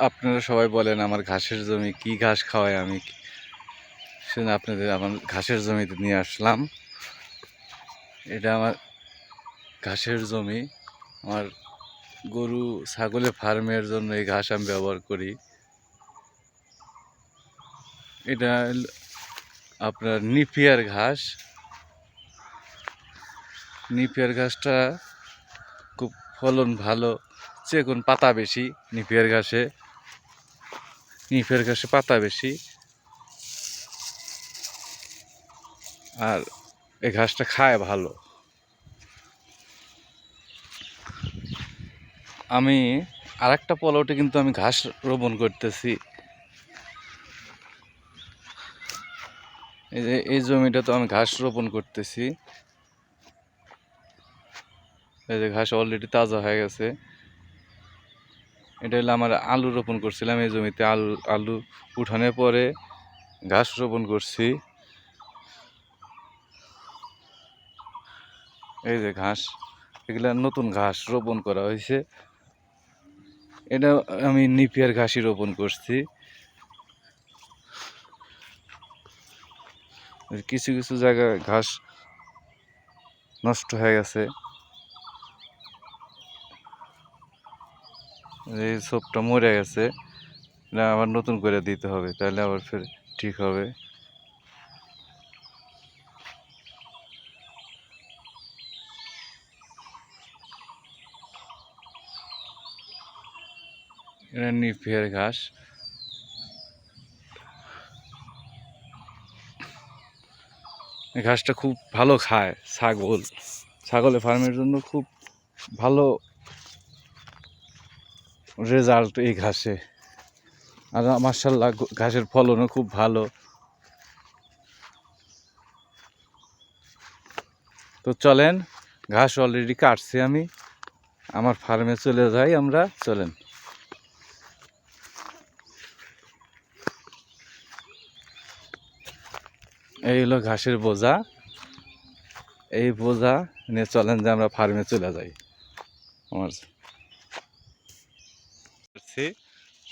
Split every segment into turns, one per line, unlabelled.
আপনারা সবাই বলেন আমার ঘাসের জমি কি ঘাস খাওয়াই আমি, সেজন্য আপনাদের আমার ঘাসের জমিতে নিয়ে আসলাম। এটা আমার ঘাসের জমি। আমার গরু ছাগলের ফার্মের জন্য এই ঘাস আমি ব্যবহার করি। এটা আপনার নিপিয়ার ঘাস। নিপিয়ার ঘাসটা খুব ফলন ভালো, চিকন পাতা বেশি। নিপিয়ার ঘাসে পাতা বেশি। আর এই ঘাসটা খায় ভালো। আমি আরেকটা প্লটে কিন্তু আমি ঘাস রোপণ করতেছি। এই জমিটা তো আমি ঘাস রোপণ করতেছি। এই যে ঘাস অলরেডি তাজা হয়ে গেছে। এটা হলো আমার আলু রোপণ করছিলাম এই জমিতে। আলু উঠানোর পরে ঘাস রোপণ করছি। এই যে ঘাস, এগুলা নতুন ঘাস রোপণ করা হয়েছে। এটা আমি নিপিয়ার ঘাসই রোপণ করছি। কিছু কিছু জায়গায় ঘাস নষ্ট হয়ে গেছে। এই ছোপটা মরে গেছে, এটা আবার নতুন করে দিতে হবে, তাহলে আবার ফের ঠিক হবে। এটা নিপিয়ার ঘাস। এই ঘাসটা খুব ভালো খায় ছাগলের ফার্মের জন্য খুব ভালো রেজাল্ট এই ঘাসে। আর মাশাআল্লাহ ঘাসের ফলনও খুব ভালো। তো চলেন, ঘাস অলরেডি কাটছি আমি, আমার ফার্মে চলে যাই আমরা। চলেন। এই হলো ঘাসের বোঝা। এই বোঝা নিয়ে চলেন যে আমরা ফার্মে চলে যাই। আমার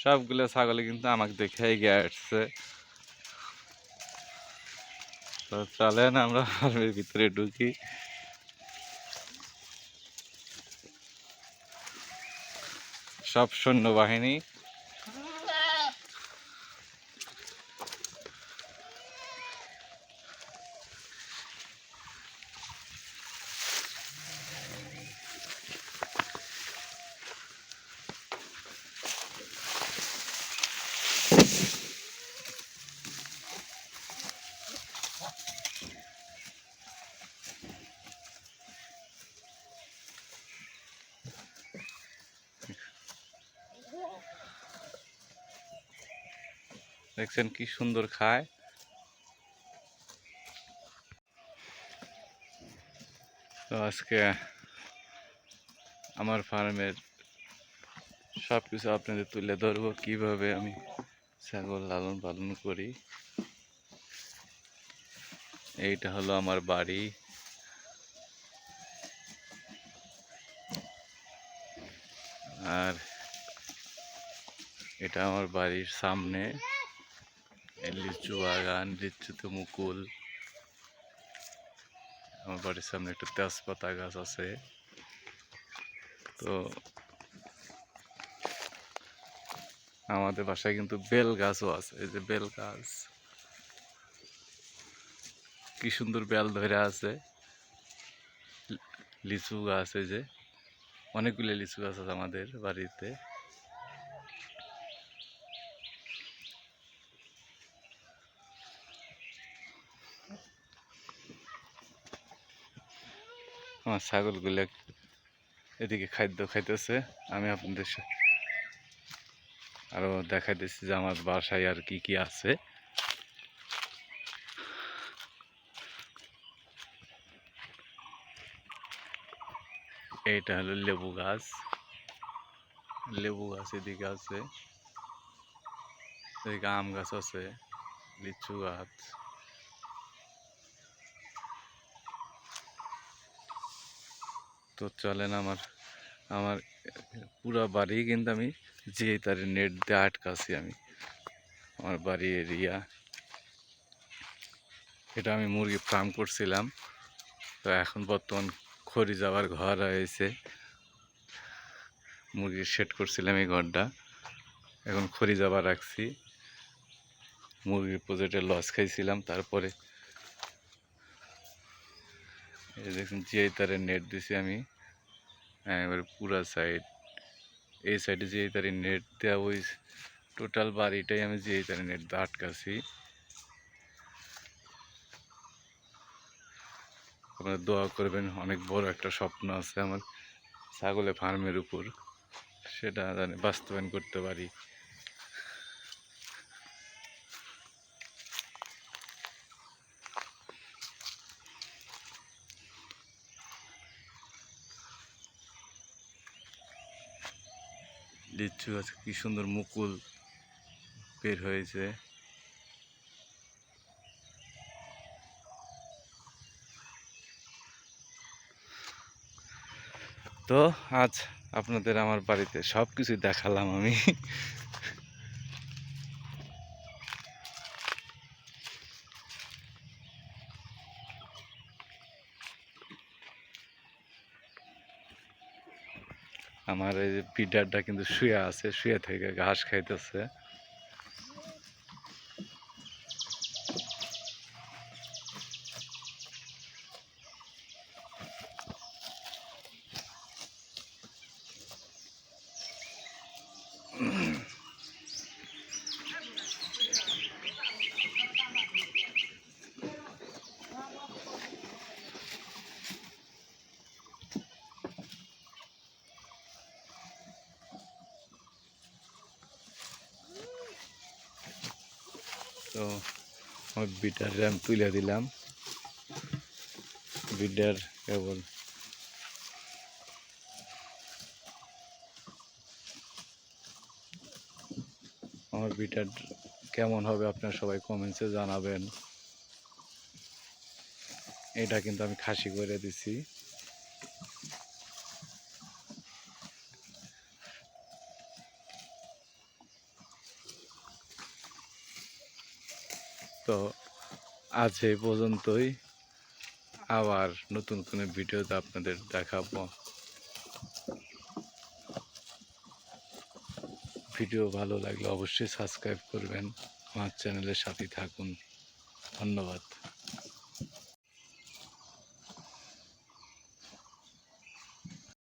সবগুলো ছাগলে কিন্তু আমাকে দেখে এগিয়ে আসছে। তো চলেন আমরা ফার্মের ভিতরে ঢুকি। সব সৈন্যবাহিনী। দেখছেন কি সুন্দর খায়। তো আজকে আমার ফার্মের সব কিছু আপনাদের তুলে ধরবো, কিভাবে আমি ছাগল লালন পালন করি। এইটা হলো আমার বাড়ি। আর এটা আমার বাড়ির সামনে লিচু বাগান, লিচুতে মুকুল। আমার বাড়ির সামনে একটা তেজপাতা গাছ আছে। তো আমাদের বাসায় কিন্তু বেল গাছও আছে। এই যে বেল গাছ, কি সুন্দর বেল ধরে আছে। লিচু গাছ, এই যে অনেকগুলো লিচু গাছ আছে আমাদের বাড়িতে। আমার ছাগলগুলো এদিকে খাদ্য খাইতেছে। আমি আপনাদের আরো দেখাইতেছি যে আমার বাসায় আর কি কি আছে। এইটা হলো লেবু গাছ। লেবু গাছ এদিকে আছে। এদিকে আম গাছ আছে, লিচু গাছ। তো চলেন আমার পুরা বাড়ি কিন্তু আমি যে তার নেট দিয়ে আটকাছি আমি, আমার বাড়ি এরিয়া। এটা আমি মুরগি ফার্ম করছিলাম, তো এখন বর্তমান খড়ি যাওয়ার ঘর হয়েছে। মুরগির শেড করছিলাম এই ঘরটা, এখন খড়ি যাবার রাখছি। মুরগির প্রজেক্টে লস খাইছিলাম, তারপরে এই দেখুন জিআই তারের নেট দিছি আমি এবার পুরা সাইড, এই সাইডে জিআই তারের নেট দেওয়া, ওই টোটাল বাড়িটাই আমি জিআই তারের নেট দিয়ে আটকাছি। আপনারা দোয়া করবেন, অনেক বড় একটা স্বপ্ন আছে আমার ছাগলের ফার্মের উপর, সেটা জানি বাস্তবায়ন করতে পারি। লিচু গাছ কি সুন্দর মুকুল বের হয়েছে। তো আজ আপনাদের আমার বাড়িতে সব কিছু দেখালাম আমি। আমার এই যে পিডারটা কিন্তু শুয়ে আছে, শুয়ে থেকে ঘাস খাইতেছে। তো আমার বিডারে আমি তুলে দিলাম, বিডার কেবল আমার বিটার কেমন হবে আপনারা সবাই কমেন্টসে জানাবেন। এটা কিন্তু আমি খাসি করে দিছি। তো আজ এই পর্যন্তই, আবার নতুন কোনো ভিডিওতে আপনাদের দেখাবো। ভিডিও ভালো লাগলে অবশ্যই সাবস্ক্রাইব করবেন, আমার চ্যানেলের সাথে থাকুন। ধন্যবাদ।